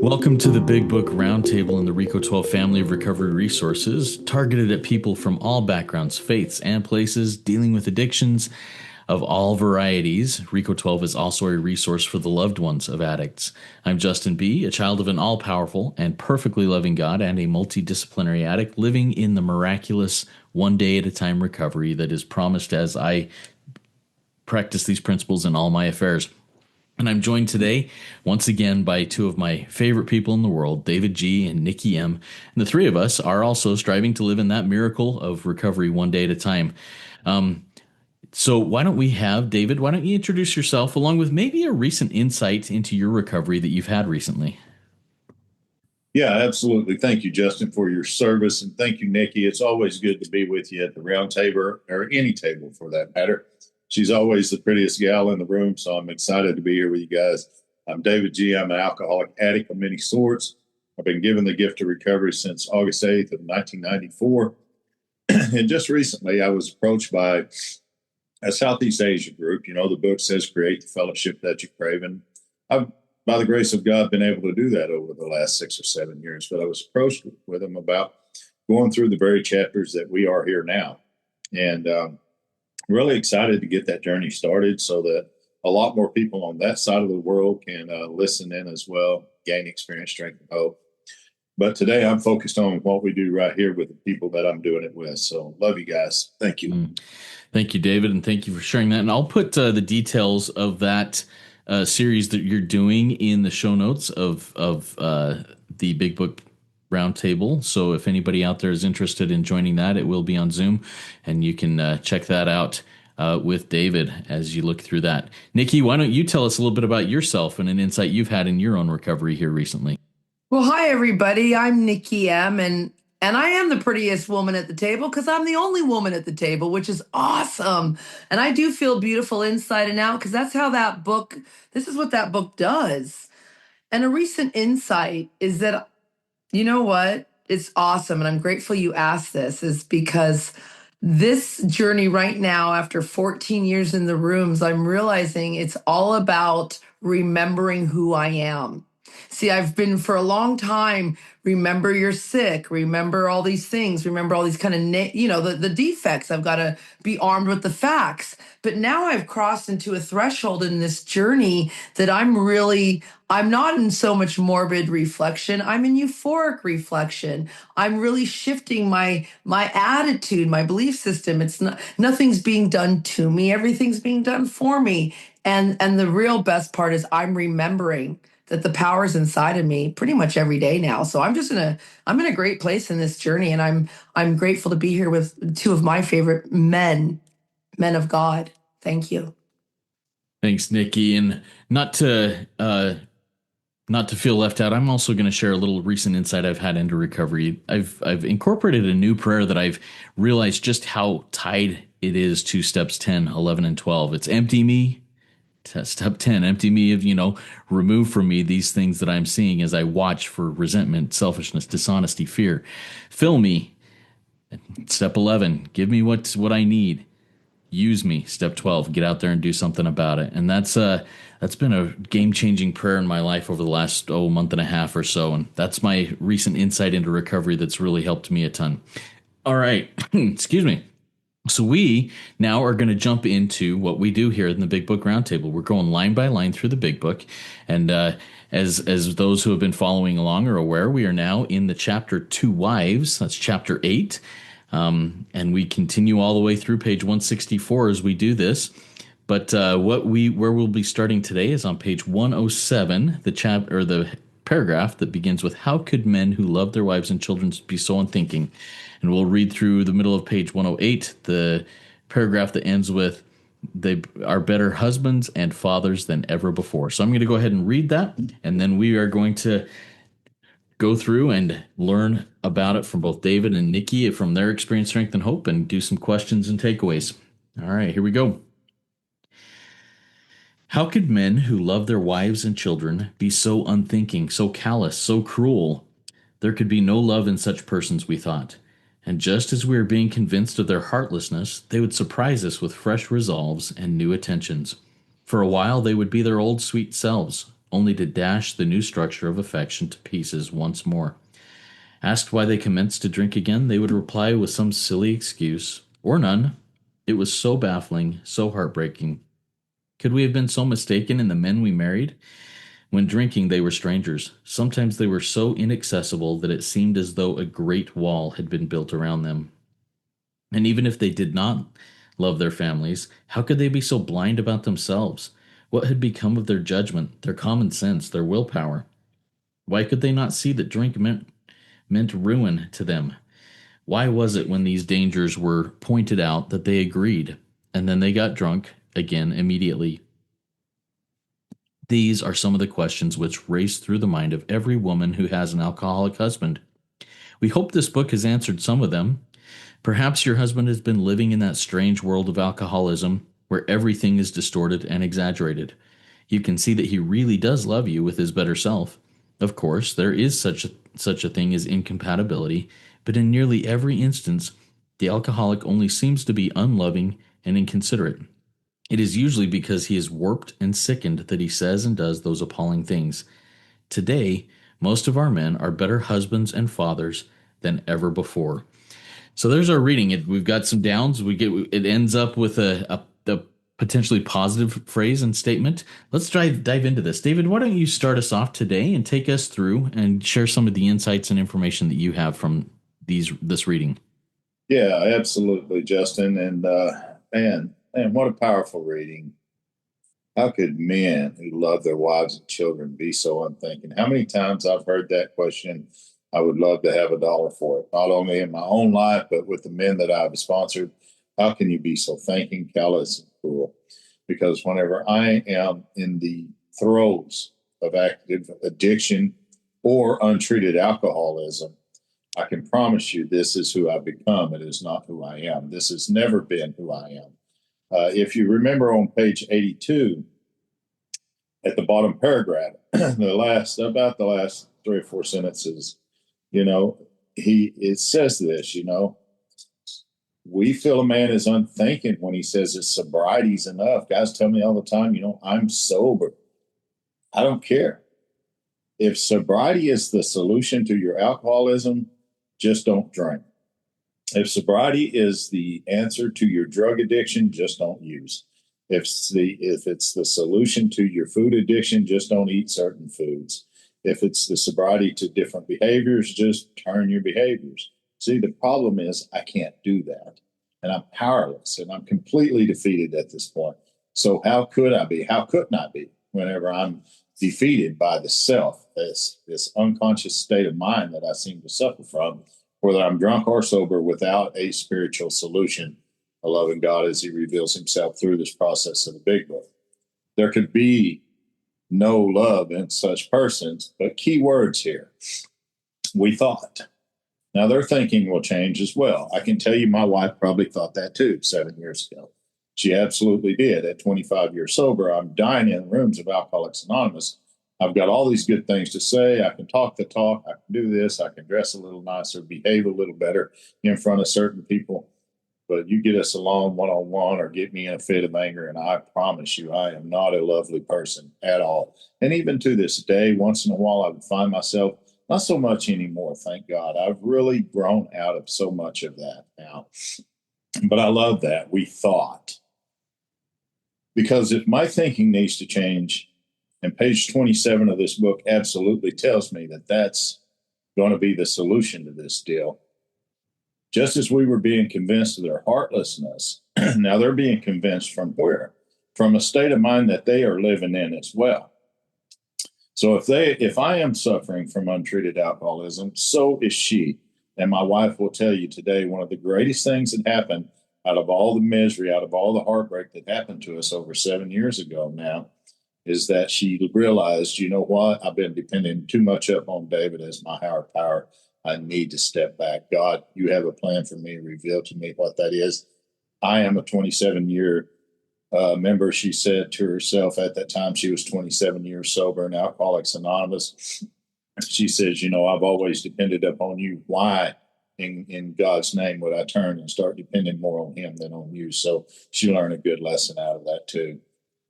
Welcome to the Big Book Roundtable and the RICO 12 family of recovery resources, targeted at people from all backgrounds, faiths, and places dealing with addictions of all varieties. RICO 12 is also a resource for the loved ones of addicts. I'm Justin B., a child of an all-powerful and perfectly loving God and a multidisciplinary addict living in the miraculous one-day-at-a-time recovery that is promised as I practice these principles in all my affairs. And I'm joined today, once again, by two of my favorite people in the world, David G. and Nikki M. And the three of us are also striving to live in that miracle of recovery one day at a time. So why don't we have, David, why don't you introduce yourself along with maybe a recent insight into your recovery that you've had recently? Yeah, absolutely. Thank you, Justin, for your service. And thank you, Nikki. It's always good to be with you at the round table, or any table for that matter. She's always the prettiest gal in the room, so I'm excited to be here with you guys. I'm David G. I'm an alcoholic addict of many sorts. I've been given the gift of recovery since August 8th of 1994. And just recently, I was approached by a Southeast Asia group. You know, the book says create the fellowship that you crave. And I've, by the grace of God, been able to do that over the last 6 or 7 years. But I was approached with them about going through the very chapters that we are here now. And really excited to get that journey started so that a lot more people on that side of the world can listen in as well, gain experience, strength, and hope. But today I'm focused on what we do right here with the people that I'm doing it with. So love you guys. Thank you. Thank you, David, and thank you for sharing that. And I'll put the details of that series that you're doing in the show notes of the Big Book Roundtable. So if anybody out there is interested in joining that, it will be on Zoom, and you can check that out with David as you look through that. Nikki, why don't you tell us a little bit about yourself and an insight you've had in your own recovery here recently? Well, hi, everybody. I'm Nikki M., and I am the prettiest woman at the table because I'm the only woman at the table, which is awesome. And I do feel beautiful inside and out because that's how this is what that book does. And a recent insight is that, you know what? It's awesome. And I'm grateful you asked this, is because this journey right now, after 14 years in the rooms, I'm realizing it's all about remembering who I am. See, I've been for a long time, remember you're sick, remember all these things, remember all these kind of, the defects. I've got to be armed with the facts. But now I've crossed into a threshold in this journey that I'm not in so much morbid reflection. I'm in euphoric reflection. I'm really shifting my attitude, my belief system. It's not, nothing's being done to me. Everything's being done for me. And the real best part is I'm remembering that the power's inside of me pretty much every day now. So I'm in a great place in this journey, and I'm grateful to be here with two of my favorite men of God. Thank you. Thanks, Nikki. And not to feel left out, I'm also going to share a little recent insight I've had into recovery. I've incorporated a new prayer that I've realized just how tied it is to steps 10, 11, and 12. It's empty me. Step 10, empty me of, remove from me these things that I'm seeing as I watch for resentment, selfishness, dishonesty, fear. Fill me. Step 11, give me what I need. Use me. Step 12, get out there and do something about it. And that's been a game-changing prayer in my life over the last month and a half or so. And that's my recent insight into recovery that's really helped me a ton. All right. Excuse me. So we now are going to jump into what we do here in the Big Book Roundtable. We're going line by line through the Big Book. And as those who have been following along are aware, we are now in the chapter 2 Wives. That's chapter 8. And we continue all the way through page 164 as we do this. But where we'll be starting today is on page 107, the paragraph that begins with, "How could men who love their wives and children be so unthinking?" And we'll read through the middle of page 108, the paragraph that ends with, "They are better husbands and fathers than ever before." So I'm going to go ahead and read that, and then we are going to go through and learn about it from both David and Nikki, from their experience, strength, and hope, and do some questions and takeaways. All right, here we go. How could men who love their wives and children be so unthinking, so callous, so cruel? There could be no love in such persons, we thought. And just as we were being convinced of their heartlessness, they would surprise us with fresh resolves and new attentions. For a while, they would be their old sweet selves. only to dash the new structure of affection to pieces once more. Asked why they commenced to drink again, they would reply with some silly excuse, or none. It was so baffling, so heartbreaking. Could we have been so mistaken in the men we married? When drinking, they were strangers. Sometimes they were so inaccessible that it seemed as though a great wall had been built around them. And even if they did not love their families, how could they be so blind about themselves? What had become of their judgment, their common sense, their willpower? Why could they not see that drink meant ruin to them? Why was it when these dangers were pointed out that they agreed, and then they got drunk again immediately? These are some of the questions which race through the mind of every woman who has an alcoholic husband. We hope this book has answered some of them. Perhaps your husband has been living in that strange world of alcoholism where everything is distorted and exaggerated. You can see that he really does love you with his better self. Of course, there is such a thing as incompatibility, but in nearly every instance, the alcoholic only seems to be unloving and inconsiderate. It is usually because he is warped and sickened that he says and does those appalling things. Today, most of our men are better husbands and fathers than ever before. So there's our reading. We've got some downs. It ends up with a potentially positive phrase and statement. Let's dive into this. David, why don't you start us off today and take us through and share some of the insights and information that you have from this reading? Yeah, absolutely, Justin. And man, what a powerful reading. How could men who love their wives and children be so unthinking? How many times I've heard that question? I would love to have $1 for it, not only in my own life, but with the men that I've sponsored. How can you be so thinking, callous, and cruel? Because whenever I am in the throes of active addiction or untreated alcoholism, I can promise you this is who I've become. It is not who I am. This has never been who I am. If you remember on page 82, at the bottom paragraph, the last 3 or 4 sentences, it says this, we feel a man is unthinking when he says his sobriety's enough. Guys tell me all the time, I'm sober. I don't care. If sobriety is the solution to your alcoholism, just don't drink. If sobriety is the answer to your drug addiction, just don't use. If it's the solution to your food addiction, just don't eat certain foods. If it's the sobriety to different behaviors, just turn your behaviors. See, the problem is I can't do that. And I'm powerless and I'm completely defeated at this point. So how could I be? How couldn't I be whenever I'm defeated by the self, this unconscious state of mind that I seem to suffer from, whether I'm drunk or sober, without a spiritual solution, a loving God as he reveals himself through this process of the Big Book. There could be no love in such persons, but key words here. We thought. Now their thinking will change as well. I can tell you my wife probably thought that too 7 years ago. She absolutely did. At 25 years sober, I'm dying in rooms of Alcoholics Anonymous. I've got all these good things to say. I can talk the talk. I can do this. I can dress a little nicer, behave a little better in front of certain people. But you get us alone one-on-one or get me in a fit of anger, and I promise you, I am not a lovely person at all. And even to this day, once in a while, I would find myself, not so much anymore, thank God. I've really grown out of so much of that now. But I love that. We thought. Because if my thinking needs to change, and page 27 of this book absolutely tells me that that's going to be the solution to this deal. Just as we were being convinced of their heartlessness, now they're being convinced from where? From a state of mind that they are living in as well. So if I am suffering from untreated alcoholism, so is she. And my wife will tell you today, one of the greatest things that happened out of all the misery, out of all the heartbreak that happened to us over 7 years ago now, is that she realized, you know what? I've been depending too much upon David as my higher power. I need to step back. God, you have a plan for me. Reveal to me what that is. I am a 27-year member, she said to herself at that time. She was 27 years sober in Alcoholics Anonymous. She says, I've always depended upon you. Why in God's name would I turn and start depending more on him than on you? So she learned a good lesson out of that too.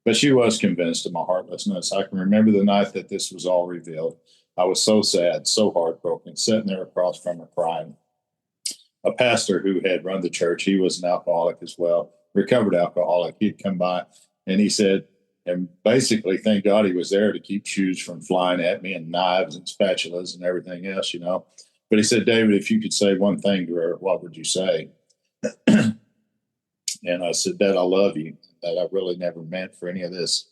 But she was convinced of my heartlessness. I can remember the night that this was all revealed. I was so sad, so heartbroken, sitting there across from her crying. A pastor who had run the church, he was an alcoholic as well, recovered alcoholic. He'd come by and he said, and basically, thank God he was there to keep shoes from flying at me and knives and spatulas and everything else, you know. But he said, David, if you could say one thing to her, what would you say? And I said, that I love you, that I really never meant for any of this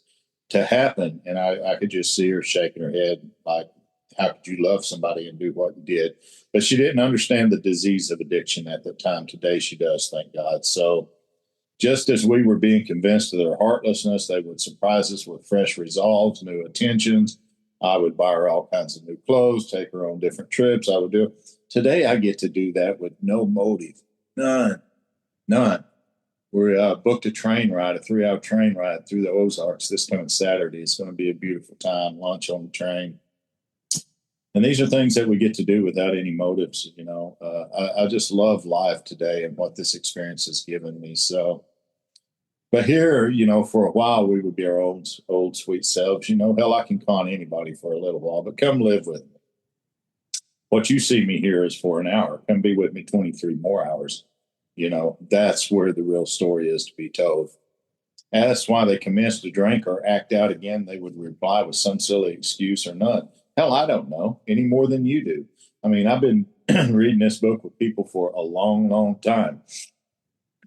to happen. And I could just see her shaking her head like, how could you love somebody and do what you did? But she didn't understand the disease of addiction at the time. Today she does, thank God. So just as we were being convinced of their heartlessness, they would surprise us with fresh resolves, new attentions. I would buy her all kinds of new clothes, take her on different trips. I would do it. Today I get to do that with no motive. None. We booked a train ride, a 3-hour train ride through the Ozarks this coming Saturday. It's going to be a beautiful time, lunch on the train. And these are things that we get to do without any motives, you know. I just love life today and what this experience has given me. So, but here, you know, for a while we would be our old sweet selves. You know, hell, I can con anybody for a little while, but come live with me. What you see me here is for an hour. Come be with me 23 more hours. You know, that's where the real story is to be told. Asked why they commenced to drink or act out again, they would reply with some silly excuse or none. Hell, I don't know any more than you do. I mean, I've been reading this book with people for a long, long time.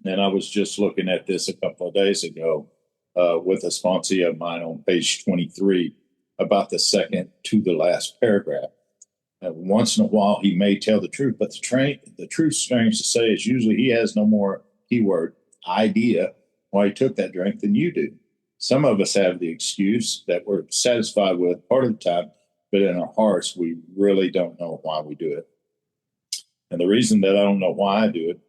And I was just looking at this a couple of days ago with a sponsee of mine on page 23 about the second to the last paragraph. Once in a while, he may tell the truth, but the truth, strange to say, is usually he has no more keyword idea why he took that drink than you do. Some of us have the excuse that we're satisfied with part of the time, but in our hearts, we really don't know why we do it. And the reason that I don't know why I do it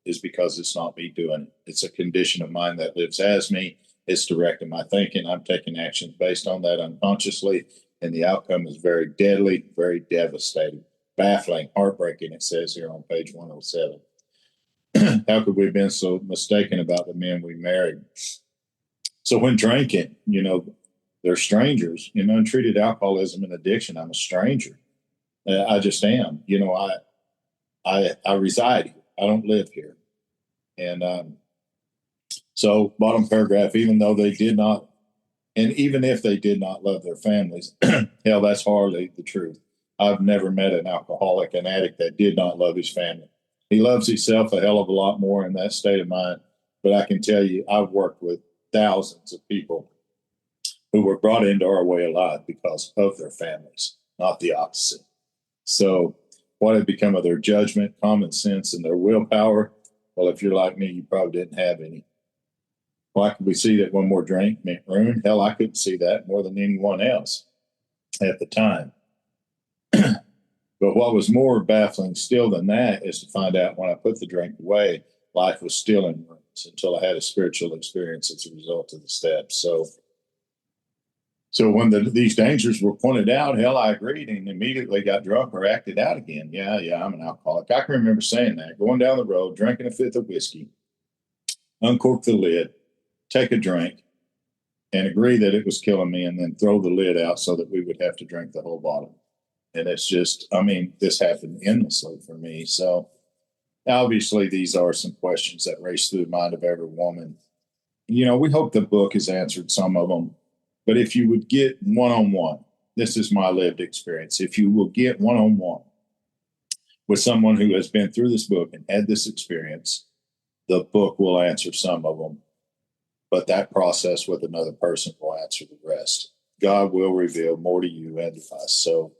is because it's not me doing it. It's a condition of mind that lives as me. It's directing my thinking. I'm taking actions based on that unconsciously. And the outcome is very deadly, very devastating, baffling, heartbreaking, it says here on page 107. How could we have been so mistaken about the men we married? So when drinking, you know, they're strangers. In untreated alcoholism and addiction, I'm a stranger. I just am. You know, I reside here. I don't live here. And so bottom paragraph, even though they did not, and even if they did not love their families, hell, that's hardly the truth. I've never met an alcoholic, an addict that did not love his family. He loves himself a hell of a lot more in that state of mind. But I can tell you, I've worked with thousands of people who were brought into our way of life because of their families, not the opposite. So what had become of their judgment, common sense, and their willpower? Well, if you're like me, you probably didn't have any. Why could we see that one more drink meant ruin? Hell, I couldn't see that more than anyone else at the time. But what was more baffling still than that is to find out when I put the drink away, life was still in ruins until I had a spiritual experience as a result of the steps. So when these dangers were pointed out, hell, I agreed and immediately got drunk or acted out again. Yeah, I'm an alcoholic. I can remember saying that, going down the road, drinking a fifth of whiskey, uncork the lid, take a drink, and agree that it was killing me, and then throw the lid out so that we would have to drink the whole bottle. And it's just, I mean, this happened endlessly for me. So obviously these are some questions that race through the mind of every woman. You know, we hope the book has answered some of them. But if you would get one-on-one, this is my lived experience. If you will get one-on-one with someone who has been through this book and had this experience, the book will answer some of them. But that process with another person will answer the rest. God will reveal more to you and to us. So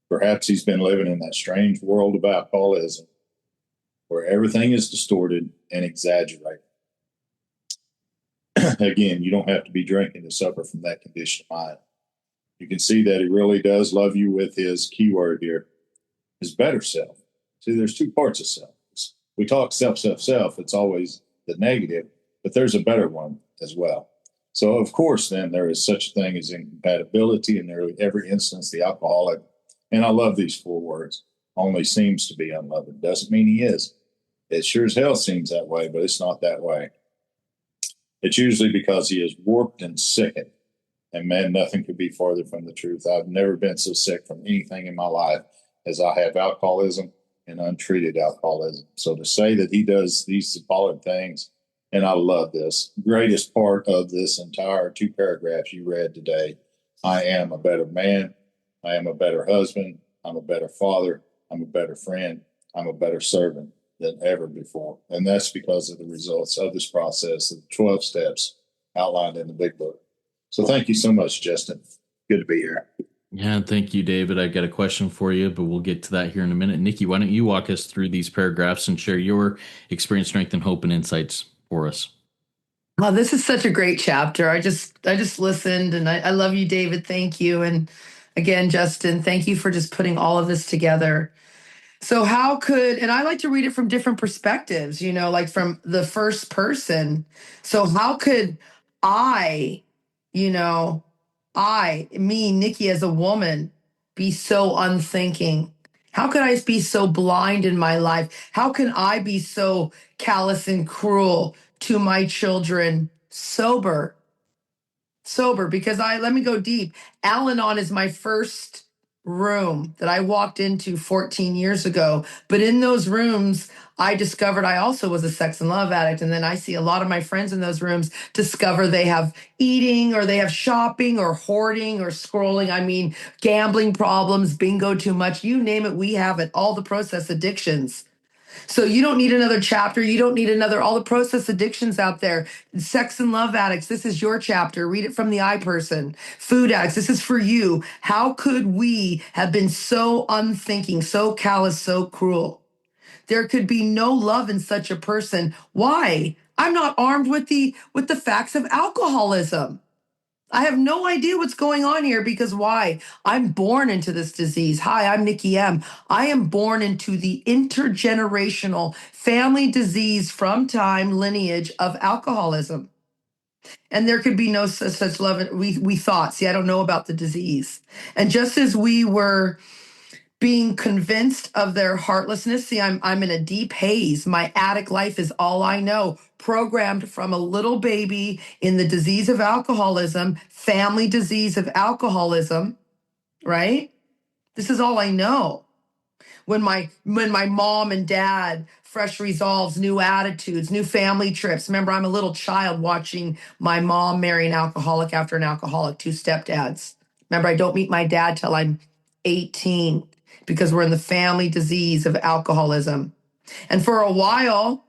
perhaps he's been living in that strange world of alcoholism where everything is distorted and exaggerated. Again, you don't have to be drinking to suffer from that condition of mind. You can see that he really does love you with his keyword here, his better self. See, there's two parts of self. We talk self. It's always the negative, but there's a better one as well. So, of course, then there is such a thing as incompatibility in every instance. The alcoholic, and I love these 4 words, only seems to be unloving. Doesn't mean he is. It sure as hell seems that way, but it's not that way. it's usually because he is warped and sickened. And man, nothing could be farther from the truth. I've never been so sick from anything in my life as I have alcoholism and untreated alcoholism. So to say that he does these following things, and I love this, greatest part of this entire 2 paragraphs you read today, I am a better man. I am a better husband. I'm a better father. I'm a better friend. I'm a better servant than ever before. And that's because of the results of this process, of the 12 steps outlined in the Big Book. So thank you so much, Justin. Good to be here. Yeah, thank you, David. I've got a question for you, but we'll get to that here in a minute. Nikki, why don't you walk us through these paragraphs and share your experience, strength, and hope and insights for us? Oh, this is such a great chapter. I just listened, and I love you, David. Thank you. And again, Justin, thank you for just putting all of this together. So how could, and I like to read it from different perspectives, like from the first person. So how could I, you know, me, Nikki, as a woman, be so unthinking? How could I be so blind in my life? How can I be so callous and cruel to my children? Sober, because let me go deep. Al Anon is my first room that I walked into 14 years ago. But in those rooms, I discovered I also was a sex and love addict. And then I see a lot of my friends in those rooms discover they have eating, or they have shopping, or hoarding, or scrolling. I mean, gambling problems, bingo too much, you name it, we have it, all the process addictions. So you don't need another chapter. You don't need all the process addictions out there. Sex and love addicts, this is your chapter. Read it from the I person. Food addicts, this is for you. How could we have been so unthinking, so callous, so cruel? There could be no love in such a person. Why? I'm not armed with the facts of alcoholism. I have no idea what's going on here, because why? I'm born into this disease. Hi, I'm Nikki M. I am born into the intergenerational family disease from time lineage of alcoholism. And there could be no such love. We thought, see, I don't know about the disease. And just as we were being convinced of their heartlessness. See, I'm in a deep haze. My addict life is all I know. Programmed from a little baby in the disease of alcoholism, family disease of alcoholism, right? This is all I know. When my mom and dad, fresh resolves, new attitudes, new family trips. Remember, I'm a little child watching my mom marry an alcoholic after an alcoholic, 2 stepdads. Remember, I don't meet my dad till I'm 18, because we're in the family disease of alcoholism. And for a while,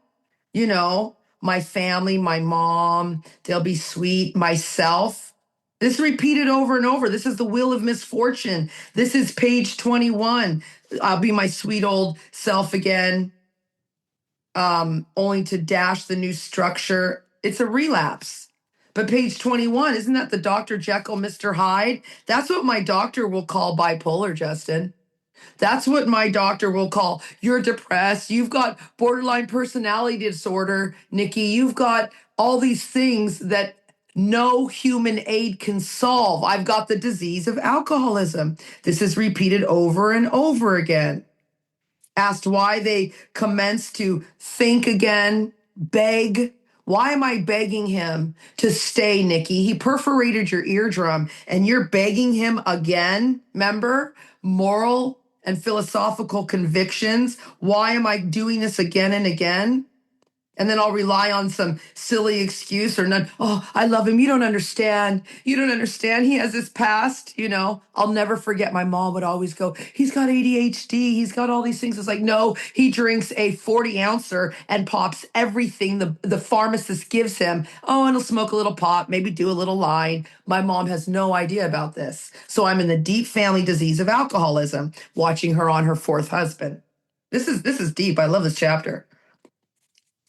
my family, my mom, they'll be sweet, myself. This repeated over and over. This is the wheel of misfortune. This is page 21. I'll be my sweet old self again, only to dash the new structure. It's a relapse. But page 21, isn't that the Dr. Jekyll, Mr. Hyde? That's what my doctor will call bipolar, Justin. That's what my doctor will call, you're depressed. You've got borderline personality disorder, Nikki. You've got all these things that no human aid can solve. I've got the disease of alcoholism. This is repeated over and over again. Asked why, they commence to think again, beg. Why am I begging him to stay, Nikki? He perforated your eardrum and you're begging him again. Remember, moral and philosophical convictions. Why am I doing this again and again? And then I'll rely on some silly excuse or none. Oh, I love him. You don't understand. You don't understand. He has this past, I'll never forget. My mom would always go, he's got ADHD. He's got all these things. It's like, no, he drinks a 40-ouncer and pops everything the pharmacist gives him. Oh, and he'll smoke a little pot, maybe do a little line. My mom has no idea about this. So I'm in the deep family disease of alcoholism, watching her on her 4th husband. This is deep. I love this chapter.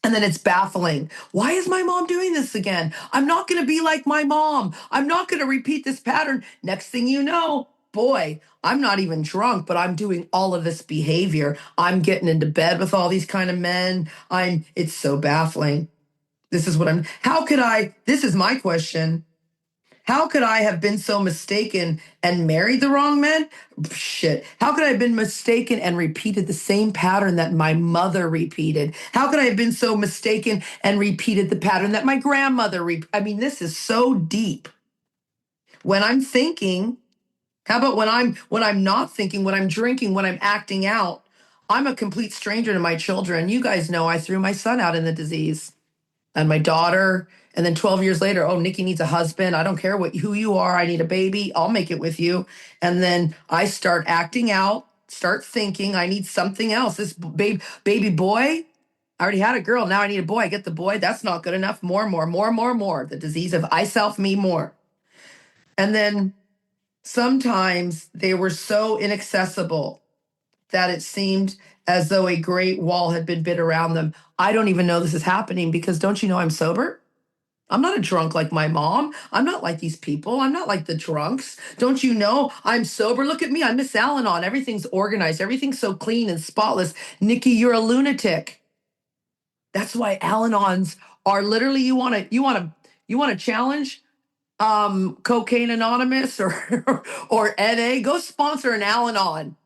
And then it's baffling. Why is my mom doing this again? I'm not going to be like my mom. I'm not going to repeat this pattern. Next thing you know, boy, I'm not even drunk, but I'm doing all of this behavior. I'm getting into bed with all these kind of men. It's so baffling. This is my question. How could I have been so mistaken and married the wrong men? Shit. How could I have been mistaken and repeated the same pattern that my mother repeated? How could I have been so mistaken and repeated the pattern that my grandmother I mean, this is so deep. When I'm thinking, how about when I'm not thinking, when I'm drinking, when I'm acting out, I'm a complete stranger to my children. You guys know I threw my son out in the disease and my daughter. And then 12 years later, oh, Nikki needs a husband. I don't care who you are. I need a baby. I'll make it with you. And then I start acting out, start thinking I need something else. This baby boy, I already had a girl. Now I need a boy. I get the boy. That's not good enough. More. The disease of I, self, me, more. And then sometimes they were so inaccessible that it seemed as though a great wall had been built around them. I don't even know this is happening because don't you know I'm sober? I'm not a drunk like my mom. I'm not like these people. I'm not like the drunks. Don't you know I'm sober? Look at me. I'm Miss Al-Anon. Everything's organized. Everything's so clean and spotless. Nikki, you're a lunatic. That's why Al-Anons are literally you want to challenge Cocaine Anonymous or NA. Go sponsor an Al-Anon.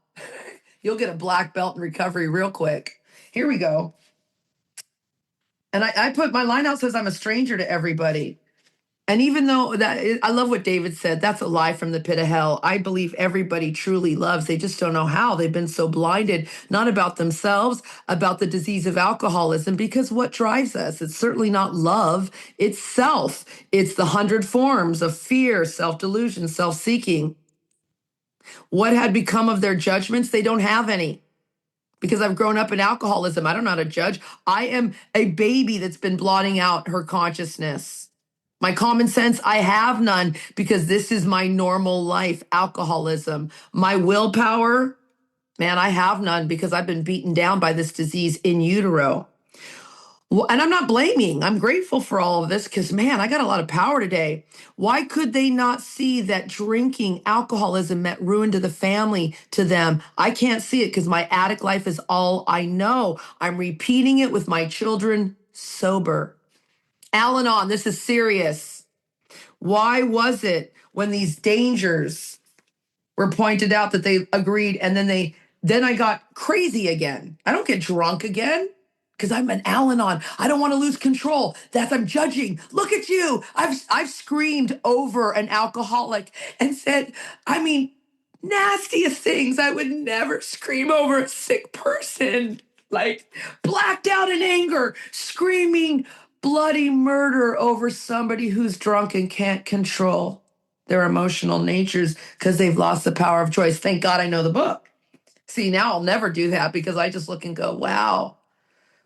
You'll get a black belt in recovery real quick. Here we go. And I put my line out says I'm a stranger to everybody. And even though I love what David said, that's a lie from the pit of hell. I believe everybody truly loves. They just don't know how. They've been so blinded, not about themselves, about the disease of alcoholism, because what drives us? It's certainly not love, it's self. It's the 100 forms of fear, self-delusion, self-seeking. What had become of their judgments? They don't have any. Because I've grown up in alcoholism. I don't know how to judge. I am a baby that's been blotting out her consciousness. My common sense, I have none because this is my normal life, alcoholism. My willpower, man, I have none because I've been beaten down by this disease in utero. And I'm not blaming. I'm grateful for all of this because, man, I got a lot of power today. Why could they not see that drinking alcoholism meant ruin to the family to them? I can't see it because my addict life is all I know. I'm repeating it with my children sober. Al-Anon, this is serious. Why was it when these dangers were pointed out that they agreed and then I got crazy again? I don't get drunk again. Because I'm an Al-Anon. I don't want to lose control. I'm judging. Look at you. I've screamed over an alcoholic and said, I mean, nastiest things. I would never scream over a sick person. Like blacked out in anger, screaming bloody murder over somebody who's drunk and can't control their emotional natures because they've lost the power of choice. Thank God I know the book. See, now I'll never do that because I just look and go, wow.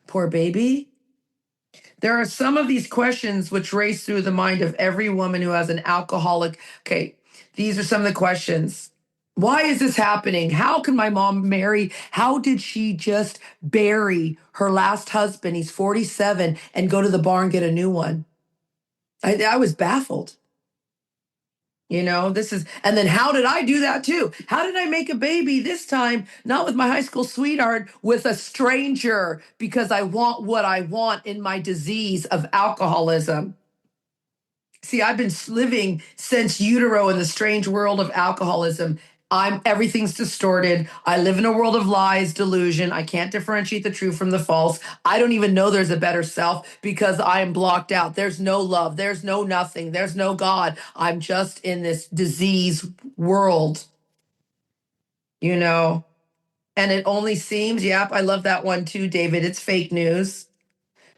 Poor baby. There are some of these questions which race through the mind of every woman who has an alcoholic. Okay, these are some of the questions. Why is this happening? How can my mom marry? How did she just bury her last husband? He's 47 and go to the bar and get a new one. I was baffled. You know, and then how did I do that too? How did I make a baby this time, not with my high school sweetheart, with a stranger because I want what I want in my disease of alcoholism? See, I've been living since utero in the strange world of alcoholism. Everything's distorted. I live in a world of lies, delusion. I can't differentiate the true from the false. I don't even know there's a better self because I am blocked out. There's no love. There's no nothing. There's no God. I'm just in this disease world, you know? And it only seems, yep, I love that one too, David. It's fake news.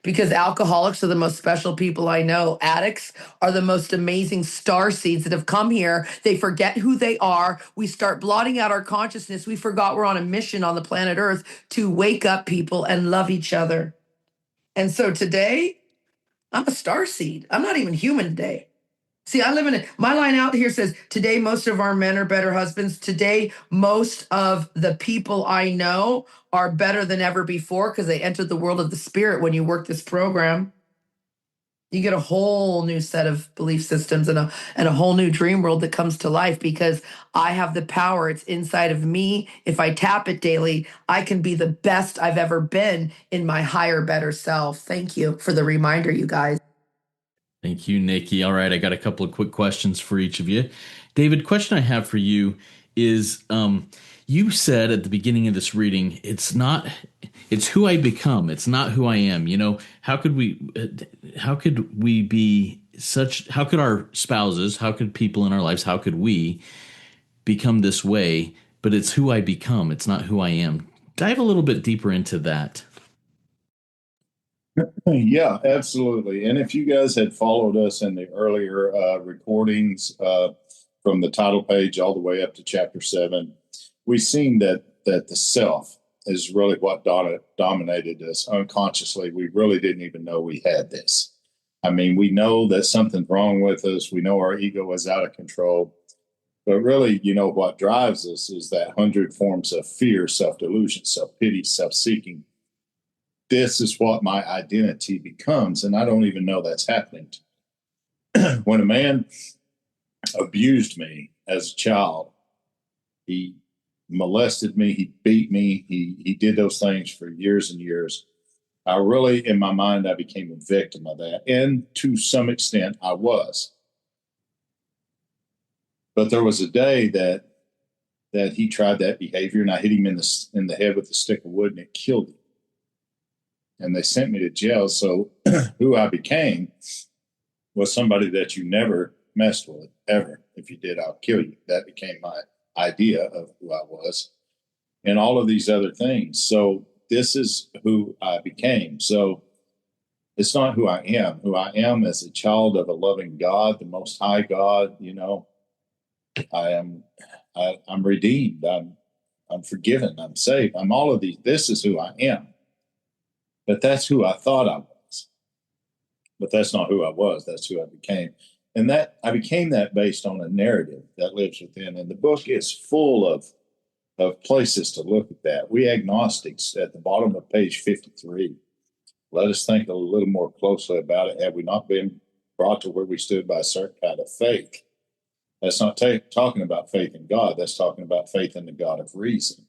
Because alcoholics are the most special people I know. Addicts are the most amazing star seeds that have come here. They forget who they are. We start blotting out our consciousness. We forgot we're on a mission on the planet Earth to wake up people and love each other. And so today, I'm a star seed. I'm not even human today. See, I live in it. My line out here says, today, most of our men are better husbands. Today, most of the people I know are better than ever before because they entered the world of the spirit when you work this program. You get a whole new set of belief systems and a whole new dream world that comes to life because I have the power. It's inside of me. If I tap it daily, I can be the best I've ever been in my higher, better self. Thank you for the reminder, you guys. Thank you, Nikki. All right, I got a couple of quick questions for each of you. David, question I have for you is you said at the beginning of this reading, it's who I become. It's not who I am. How could we be such, how could our spouses, how could people in our lives, how could we become this way? But it's who I become. It's not who I am. Dive a little bit deeper into that. Yeah, absolutely. And if you guys had followed us in the earlier recordings from the title page all the way up to chapter 7, we've seen that the self is really what dominated us unconsciously. We really didn't even know we had this. I mean, we know that something's wrong with us. We know our ego is out of control. But really, what drives us is that 100 forms of fear, self-delusion, self-pity, self-seeking. This is what my identity becomes, and I don't even know that's happening. When a man abused me as a child, he molested me, he beat me, he did those things for years and years. I really, in my mind, I became a victim of that, and to some extent, I was. But there was a day that he tried that behavior, and I hit him in the head with a stick of wood, and it killed him. And they sent me to jail. So who I became was somebody that you never messed with, ever. If you did, I'll kill you. That became my idea of who I was and all of these other things. So this is who I became. So it's not who I am. Who I am as a child of a loving God, the Most High God. I'm redeemed. I'm forgiven. I'm saved. I'm all of these. This is who I am. But that's who I thought I was. But that's not who I was. That's who I became. And that I became that based on a narrative that lives within. And the book is full of places to look at that. We agnostics at the bottom of page 53. Let us think a little more closely about it. Have we not been brought to where we stood by a certain kind of faith? That's not talking about faith in God. That's talking about faith in the God of reason.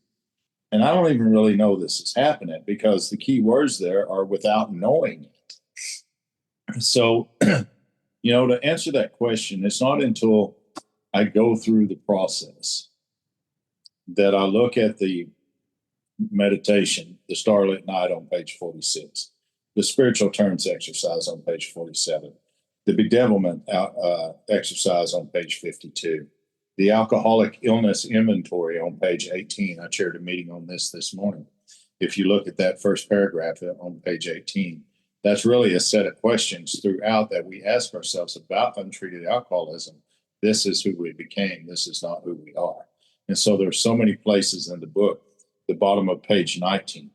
And I don't even really know this is happening because the key words there are without knowing it. So, to answer that question, it's not until I go through the process that I look at the meditation, the starlit night on page 46, the spiritual terms exercise on page 47, the bedevilment exercise on page 52. The alcoholic illness inventory on page 18. I chaired a meeting on this morning. If you look at that first paragraph on page 18, that's really a set of questions throughout that we ask ourselves about untreated alcoholism. This is who we became. This is not who we are. And so there's so many places in the book, the bottom of page 19,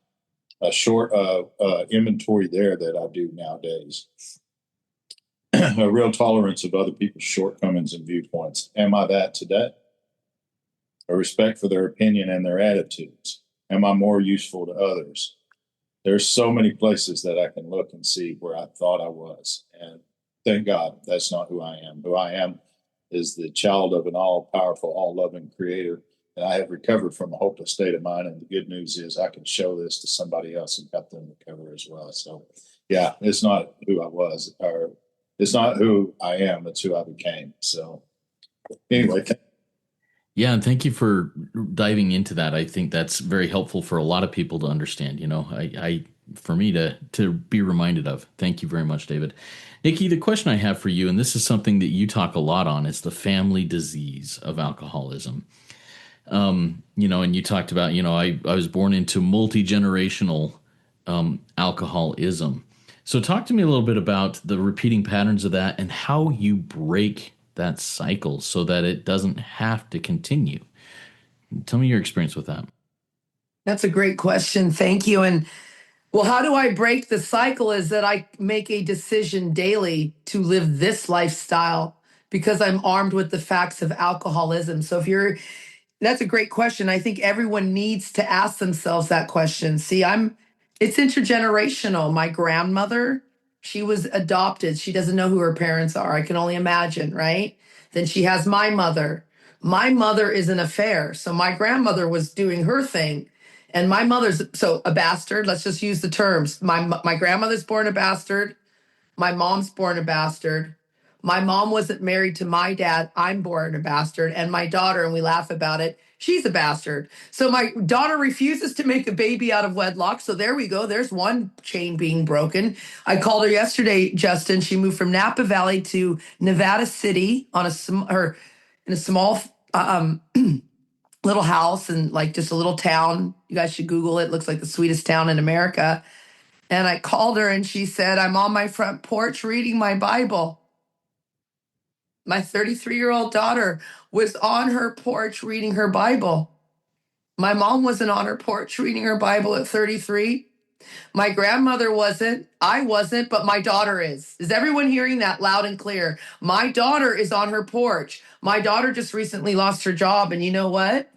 a short inventory there that I do nowadays. A real tolerance of other people's shortcomings and viewpoints. Am I that today? A respect for their opinion and their attitudes. Am I more useful to others? There's so many places that I can look and see where I thought I was. And thank God that's not who I am. Who I am is the child of an all-powerful, all-loving creator. And I have recovered from a hopeless state of mind. And the good news is I can show this to somebody else and help them recover as well. So, yeah, it's not who I was, or it's not who I am. It's who I became. So, anyway. Yeah, and thank you for diving into that. I think that's very helpful for a lot of people to understand. For me to be reminded of. Thank you very much, David. Nikki, the question I have for you, and this is something that you talk a lot on, is the family disease of alcoholism. And you talked about, I was born into multi-generational alcoholism. So talk to me a little bit about the repeating patterns of that and how you break that cycle so that it doesn't have to continue. Tell me your experience with that. That's a great question. Thank you. And well, how do I break the cycle is that I make a decision daily to live this lifestyle because I'm armed with the facts of alcoholism. So that's a great question. I think everyone needs to ask themselves that question. See, it's intergenerational. My grandmother, she was adopted. She doesn't know who her parents are. I can only imagine, right? Then she has my mother. My mother is an affair. So my grandmother was doing her thing. And my mother's a bastard. Let's just use the terms. My grandmother's born a bastard. My mom's born a bastard. My mom wasn't married to my dad. I'm born a bastard. And my daughter, and we laugh about it, she's a bastard. So my daughter refuses to make a baby out of wedlock. So there we go. There's one chain being broken. I called her yesterday, Justin. She moved from Napa Valley to Nevada City in a small little house and like just a little town. You guys should Google it. It looks like the sweetest town in America. And I called her and she said, I'm on my front porch reading my Bible. My 33-year-old daughter was on her porch reading her Bible. My mom wasn't on her porch reading her Bible at 33. My grandmother wasn't. I wasn't, but my daughter is. Is everyone hearing that loud and clear? My daughter is on her porch. My daughter just recently lost her job. And you know what?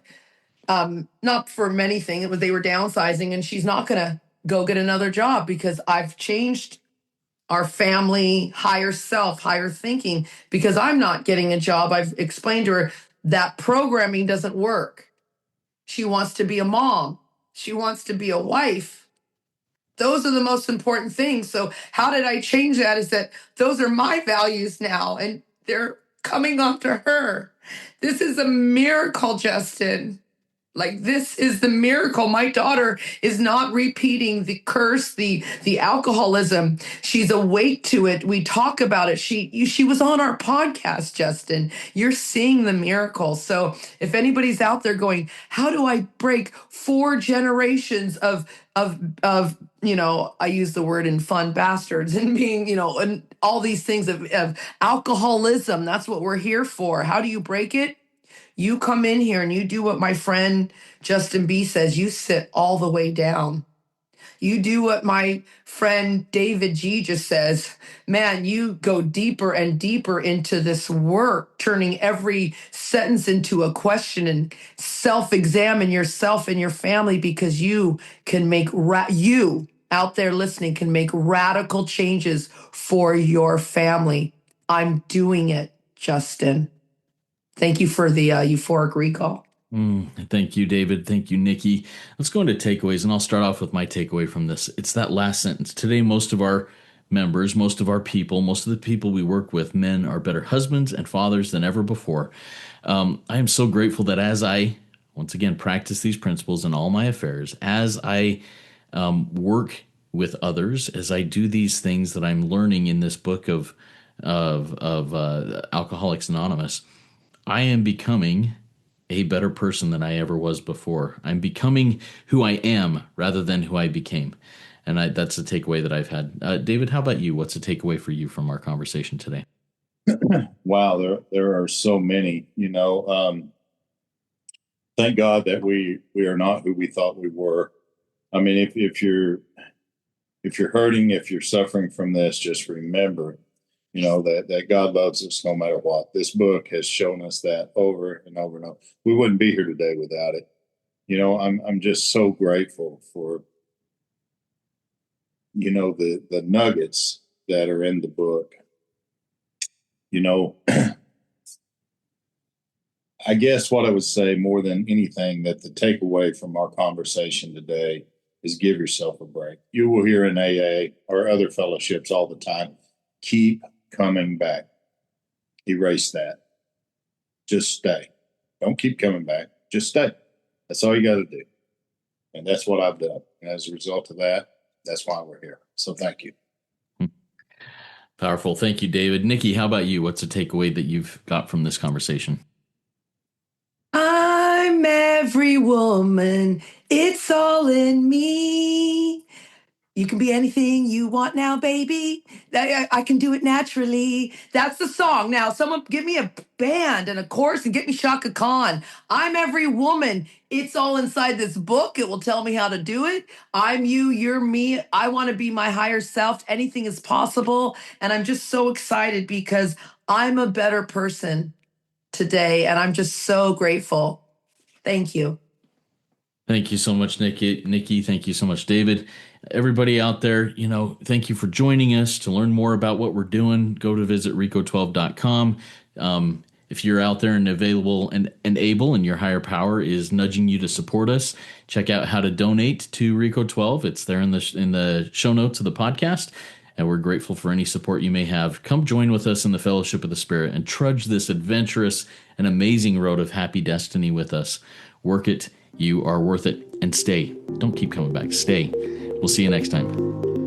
Not for many things. They were downsizing, and she's not going to go get another job because I've changed our family, higher self, higher thinking, because I'm not getting a job. I've explained to her that programming doesn't work. She wants to be a mom. She wants to be a wife. Those are the most important things. So how did I change that? Is that those are my values now, and they're coming up to her. This is a miracle, Justin. Like, this is the miracle. My daughter is not repeating the curse, the alcoholism. She's awake to it. We talk about it. She was on our podcast, Justin. You're seeing the miracle. So if anybody's out there going, how do I break 4 generations of I use the word in fun bastards and being, and all these things of alcoholism. That's what we're here for. How do you break it? You come in here and you do what my friend Justin B says. You sit all the way down. You do what my friend David G just says. Man, you go deeper and deeper into this work, turning every sentence into a question and self-examine yourself and your family, because you can make, you out there listening can make radical changes for your family. I'm doing it, Justin. Thank you for the euphoric recall. Thank you, David. Thank you, Nikki. Let's go into takeaways, and I'll start off with my takeaway from this. It's that last sentence. Today, most of our members, most of our people, most of the people we work with, men are better husbands and fathers than ever before. I am so grateful that as I, once again, practice these principles in all my affairs, as I work with others, as I do these things that I'm learning in this book of Alcoholics Anonymous, I am becoming a better person than I ever was before. I'm becoming who I am rather than who I became. And that's a takeaway that I've had. David, how about you? What's a takeaway for you from our conversation today? Wow, there are so many. Thank God that we are not who we thought we were. I mean, if you're hurting, if you're suffering from this, just remember, that God loves us no matter what. This book has shown us that over and over and over. We wouldn't be here today without it. I'm just so grateful for, the nuggets that are in the book. I guess what I would say more than anything, that the takeaway from our conversation today is give yourself a break. You will hear in AA or other fellowships all the time, keep coming back. Erase that. Just stay. Don't keep coming back. Just stay. That's all you got to do. And that's what I've done. And as a result of that, that's why we're here. So thank you. Powerful. Thank you, David. Nikki, how about you? What's a takeaway that you've got from this conversation? I'm every woman. It's all in me. You can be anything you want now, baby. I can do it naturally. That's the song. Now, someone give me a band and a chorus and get me Shaka Khan. I'm every woman. It's all inside this book. It will tell me how to do it. I'm you, you're me. I want to be my higher self. Anything is possible. And I'm just so excited because I'm a better person today. And I'm just so grateful. Thank you. Thank you so much, Nikki. Nikki, thank you so much, David. Everybody out there, thank you for joining us. To learn more about what we're doing, go to visit rico12.com. If you're out there and available and able, and your higher power is nudging you to support us, check out how to donate to Rico 12. It's there in the show notes of the podcast. and we're grateful for any support you may have. Come join with us in the fellowship of the Spirit and trudge this adventurous and amazing road of happy destiny with us. Work it. You are worth it. And stay. Don't keep coming back. Stay. We'll see you next time.